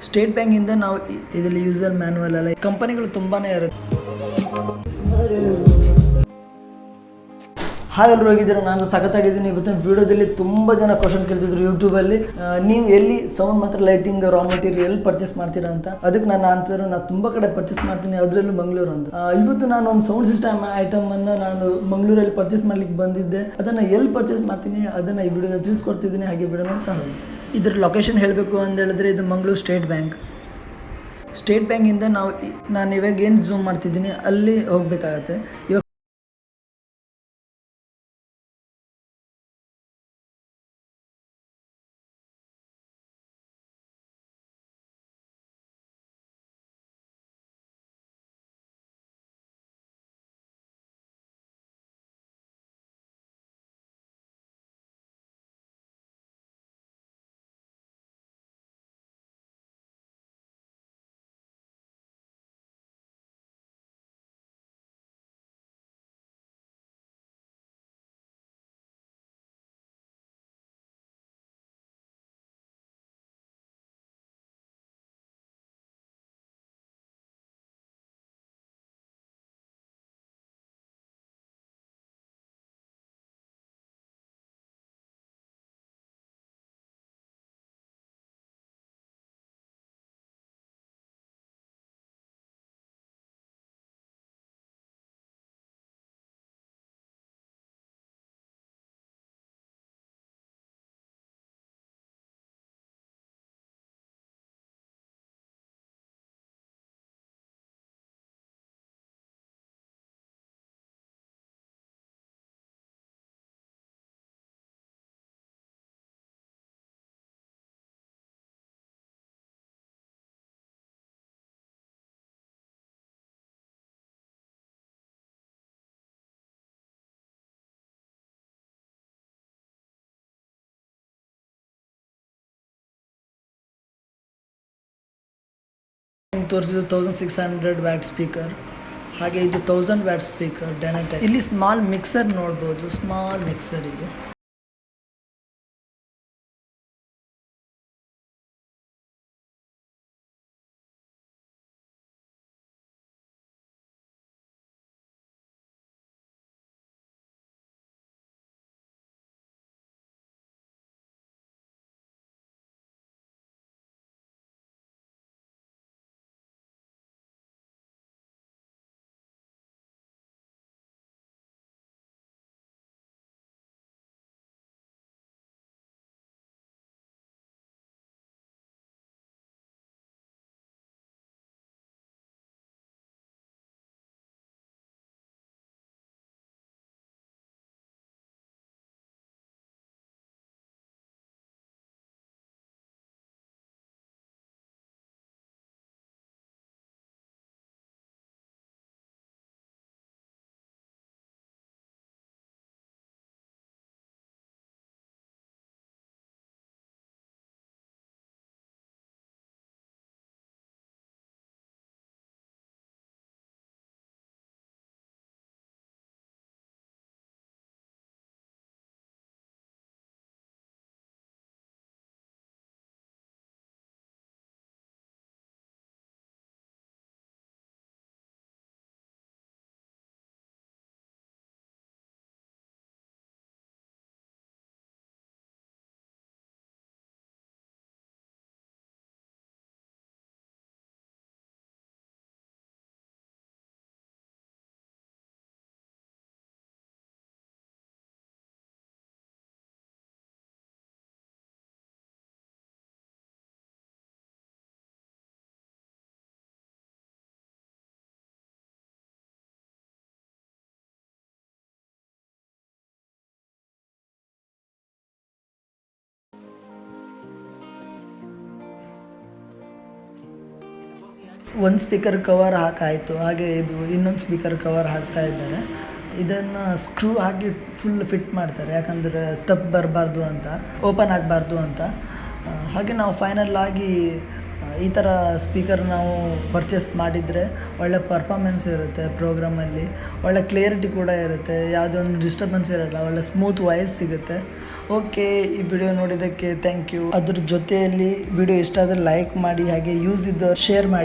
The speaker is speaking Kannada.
ಸ್ಟೇಟ್ ಬ್ಯಾಂಕಿಂದ ನಾವು ಇದರಲ್ಲಿ ಯೂಸರ್ ಮ್ಯಾನುವಲ್ ಅಲ್ಲ, ಕಂಪನಿಗಳು ತುಂಬಾ ಇರುತ್ತೆ. ಹಾಯ್ ಎಲ್ಲರೂ ಹೋಗಿದ್ದೀರಾ, ನಾನು ಸಖತ್ತಾಗಿದ್ದೀನಿ. ಇವತ್ತಿನ ವೀಡಿಯೋದಲ್ಲಿ ತುಂಬ ಜನ ಕ್ವಶನ್ ಕೇಳ್ತಿದ್ರು ಯೂಟ್ಯೂಬಲ್ಲಿ, ನೀವು ಎಲ್ಲಿ ಸೌಂಡ್ ಮಾತ್ರ ಲೈಟಿಂಗ್ ರಾ ಮಟೀರಿಯಲ್ ಪರ್ಚೇಸ್ ಮಾಡ್ತೀರಾ ಅಂತ. ಅದಕ್ಕೆ ನನ್ನ ಆನ್ಸರ್, ನಾನು ತುಂಬ ಕಡೆ ಪರ್ಚೇಸ್ ಮಾಡ್ತೀನಿ, ಅದರಲ್ಲೂ ಮಂಗಳೂರು ಅಂತ. ಇವತ್ತು ನಾನು ಒಂದು ಸೌಂಡ್ ಸಿಸ್ಟಮ್ ಐಟಮನ್ನು ನಾನು ಮಂಗಳೂರಲ್ಲಿ ಪರ್ಚೇಸ್ ಮಾಡ್ಲಿಕ್ಕೆ ಬಂದಿದ್ದೆ. ಅದನ್ನು ಎಲ್ಲಿ ಪರ್ಚೇಸ್ ಮಾಡ್ತೀನಿ ಅದನ್ನು ಈ ವಿಡಿಯೋದಲ್ಲಿ ತಿಳಿಸ್ಕೊಡ್ತಿದ್ದೀನಿ. ಹಾಗೆ ವಿಡಿಯೋ ನೋಡ್ತಾ ಹೋಗಿ. ಇದ್ರ ಲೊಕೇಶನ್ ಹೇಳಬೇಕು ಅಂತ ಹೇಳಿದ್ರೆ, ಇದು ಮಂಗಳೂರು ಸ್ಟೇಟ್ ಬ್ಯಾಂಕ್. ಸ್ಟೇಟ್ ಬ್ಯಾಂಕಿಂದ ನಾನು ಇವಾಗ ಏನು ಝೂಮ್ ಮಾಡ್ತಿದ್ದೀನಿ ಅಲ್ಲಿ ಹೋಗಬೇಕಾಗತ್ತೆ. ಇವಾಗ ತೋರಿಸಿದ್ದು 1600 ವ್ಯಾಟ್ ಸ್ಪೀಕರ್, ಹಾಗೆ ಇದು 1000 ವ್ಯಾಟ್ ಸ್ಪೀಕರ್ ಡೆನೆಟೆಕ್. ಇಲ್ಲಿ ಸ್ಮಾಲ್ ಮಿಕ್ಸರ್ ನೋಡ್ಬೋದು, ಸ್ಮಾಲ್ ಮಿಕ್ಸರ್ ಇದು. ಒಂದು ಸ್ಪೀಕರ್ ಕವರ್ ಹಾಕಾಯಿತು, ಹಾಗೆ ಇದು ಇನ್ನೊಂದು ಸ್ಪೀಕರ್ ಕವರ್ ಹಾಕ್ತಾ ಇದ್ದಾರೆ. ಇದನ್ನು ಸ್ಕ್ರೂ ಹಾಕಿ ಫುಲ್ ಫಿಟ್ ಮಾಡ್ತಾರೆ, ಯಾಕಂದರೆ ತಪ್ಪು ಬರಬಾರ್ದು ಅಂತ, ಓಪನ್ ಆಗಬಾರ್ದು ಅಂತ. ಹಾಗೆ ನಾವು ಫೈನಲ್ ಆಗಿ ಈ ಥರ ಸ್ಪೀಕರ್ ನಾವು ಪರ್ಚೇಸ್ ಮಾಡಿದರೆ ಒಳ್ಳೆ ಪರ್ಫಾಮೆನ್ಸ್ ಇರುತ್ತೆ ಪ್ರೋಗ್ರಾಮಲ್ಲಿ, ಒಳ್ಳೆ ಕ್ಲಿಯರಿಟಿ ಕೂಡ ಇರುತ್ತೆ, ಯಾವುದೋ ಒಂದು ಡಿಸ್ಟರ್ಬೆನ್ಸ್ ಇರೋಲ್ಲ, ಒಳ್ಳೆ ಸ್ಮೂತ್ ವಾಯ್ಸ್ ಸಿಗುತ್ತೆ. ಓಕೆ, ಈ ವಿಡಿಯೋ ನೋಡಿದ್ದಕ್ಕೆ ಥ್ಯಾಂಕ್ ಯು. ಅದ್ರ ಜೊತೆಯಲ್ಲಿ ವಿಡಿಯೋ ಇಷ್ಟ ಆದರೆ ಲೈಕ್ ಮಾಡಿ, ಹಾಗೆ ಯೂಸ್ ಇದ್ದವ್ರು ಶೇರ್ ಮಾಡಿ.